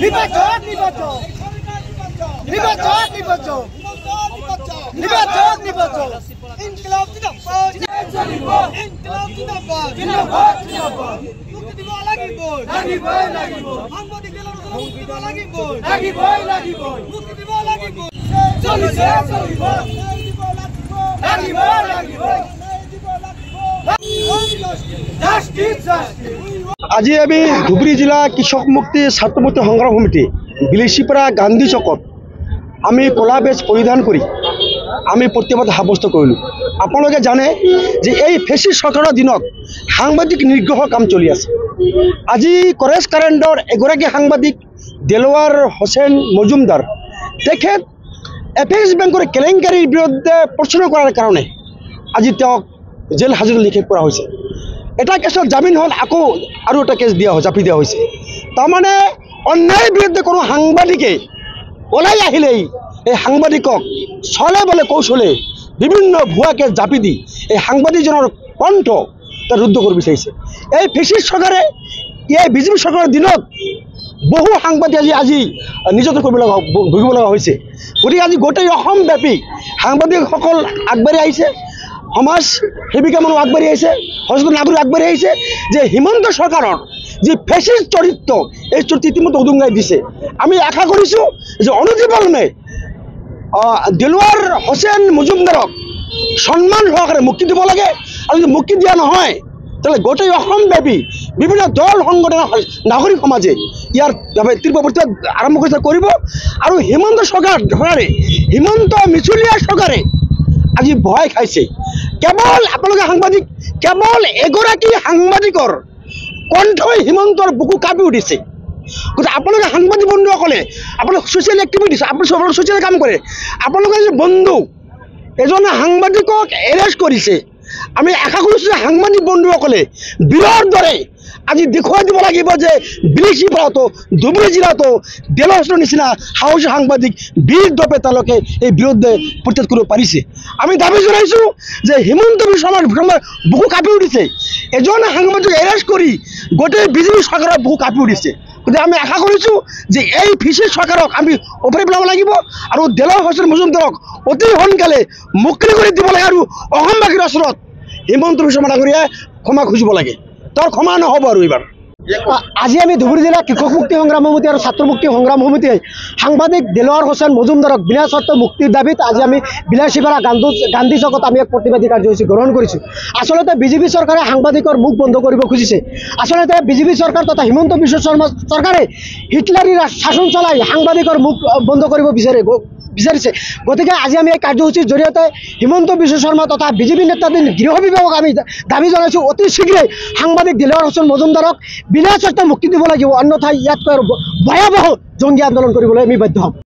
নির্বাচন নির্বাচন নির্বাচন নির্বাচন নির্বাচন নির্বাচন ইনকিলাব জিন্দাবাদ ইনকিলাব জিন্দাবাদ জিন্দাবাদ জিন্দাবাদ মুক্তি দিব লাগিব লাগিব সাংবাদিকদের মুক্তি দিব লাগিব লাগিব মুক্তি দিব লাগিব চলিছে চলিব লাগিব লাগিব আজি আমি ধুবুৰী জিলা কৃষক মুক্তি ছাত্ৰ মুক্তি সংগ্ৰাম সমিতি বিলেচিপাৰা গান্ধী চকত আমি কলা বেজ পৰিধান কৰি আমি প্ৰতিবাদ সাব্যস্ত কৰিলোঁ। আপোনালোকে জানে যে এই ফেচিষ্ট চৰকাৰৰ দিনত সাংবাদিক নিগ্ৰহৰ কাম চলি আছে। আজি কৰেছ কাৰেণ্টৰ এগৰাকী সাংবাদিক দেলোৱাৰ হোসেন মজুমদাৰ তেখেত এপেক্স বেংকৰ কেলেংকাৰীৰ বিৰুদ্ধে প্ৰশ্ন কৰাৰ কাৰণে আজি তেওঁক জেল হাজত নিক্ষেপ কৰা হৈছে। এটা কেছত জামিন হ'ল, আকৌ আৰু এটা কেছ দিয়া জাপি দিয়া হৈছে। তাৰমানে অন্যায়ৰ বিৰুদ্ধে কোনো সাংবাদিকে ওলাই আহিলেই এই সাংবাদিকক চলে বলে কৌশলে বিভিন্ন ভুৱা কেছ জাপি দি এই সাংবাদিকজনৰ কণ্ঠ তাত ৰুদ্ধ কৰিব বিচাৰিছে। এই ফেচিষ্ট চৰকাৰে এই বিজেপি চৰকাৰৰ দিনত বহু সাংবাদিক আজি নিৰ্যাতন ভুগিব লগা হৈছে। গতিকে আজি গোটেই অসমব্যাপী সাংবাদিকসকল আগবাঢ়ি আহিছে, সমাজ সেৱিকা মানুহ আগবাঢ়ি আহিছে, সচেতন নাগৰিক আগবাঢ়ি আহিছে যে হিমন্ত চৰকাৰৰ যি ফেচিষ্ট চৰিত্ৰ এই চৰিত্ৰ ইতিমধ্যে উদুঙাই দিছে। আমি আশা কৰিছোঁ যে অনতিপলমে দেলোৱাৰ হোসেন মজুমদাৰক সন্মান সহকাৰে মুক্তি দিব লাগে। আৰু যদি মুক্তি দিয়া নহয় তাহলে গোটেই অসমব্যাপী বিভিন্ন দল সংগঠন নাগৰিক সমাজে ইয়াৰ তীব্ৰ প্ৰতিবাদ আৰম্ভ কৰিব। আৰু হিমন্ত হিমন্ত মিছলীয়া চৰকাৰে আজি ভয় খাইছে। কেৱল আপোনালোকে সাংবাদিক, কেৱল এগৰাকী সাংবাদিকৰ কণ্ঠই হিমন্তৰ বুকু কাঁপি উঠিছে। গতিকে আপোনালোকে সাংবাদিক বন্ধুসকলে আপোনালোক ছ'চিয়েল এক্টিভিটিছ, আপোনালোকে ছ'চিয়েল কাম কৰে, আপোনালোকে যে বন্ধু এজনে সাংবাদিকক এৰেষ্ট কৰিছে, আমি আশা কৰিছোঁ যে সাংবাদিক বন্ধুসকলে বীৰৰ দৰে আজি দেখুৱাই দিব লাগিব যে বিলেচিপাৰাতো ধুবুৰী জিলাতো দেলোৱাৰ নিচিনা সাহসী সাংবাদিক বীৰ দপে তেওঁলোকে এই বিৰুদ্ধে প্ৰতিবাদ কৰিব পাৰিছে। আমি দাবী জনাইছোঁ যে হিমন্ত বিশ্ব শৰ্মাৰ বুকু কাঁপি উঠিছে। এজন সাংবাদিক এৰেষ্ট কৰি গোটেই বিজেপি চৰকাৰৰ বুকু কাঁপি উঠিছে। গতিকে আমি আশা কৰিছোঁ যে এই ফেচিষ্ট চৰকাৰক আমি উফৰি পেলাব লাগিব আৰু দেলোৱাৰ হোসেন মজুমদাৰক অতি সোনকালে মুক্তি কৰি দিব লাগে। আৰু অসমবাসীৰ ওচৰত হিমন্ত বিশ্ব শৰ্মা ডাঙৰীয়াই ক্ষমা খুজিব লাগে, তোৰ ক্ষমা নহ'ব। আৰু এইবাৰ আজি আমি ধুবুৰী জিলা কৃষক মুক্তি সংগ্ৰাম সমিতি আৰু ছাত্ৰ মুক্তি সংগ্ৰাম সমিতিয়ে সাংবাদিক দেলোৱাৰ হোসেন মজুমদাৰক বিনা চৰ্ত মুক্তিৰ দাবীত আজি আমি বিলাসীপাৰা গান্ধী চকত আমি এক প্ৰতিবাদী কাৰ্যসূচী গ্ৰহণ কৰিছোঁ। আচলতে বিজেপি চৰকাৰে সাংবাদিকৰ মুখ বন্ধ কৰিব খুজিছে। আচলতে বিজেপি চৰকাৰ তথা হিমন্ত বিশ্ব শৰ্মা চৰকাৰে হিটলাৰী শাসন চলাই সাংবাদিকৰ মুখ বন্ধ কৰিব বিচাৰিছে। গতিকে আজি আমি এই কাৰ্যসূচীৰ জৰিয়তে হিমন্ত বিশ্ব শৰ্মা তথা বিজেপি নেতাধীন গৃহ বিভাগক আমি দাবী জনাইছোঁ অতি শীঘ্ৰেই সাংবাদিক দেলোৱাৰ হোসেন মজুমদাৰক বিনা চৰ্ত মুক্তি দিব লাগিব, অন্যথা ইয়াতকৈ আৰু ভয়াৱহ জংগী আন্দোলন কৰিবলৈ আমি বাধ্য হ'ম।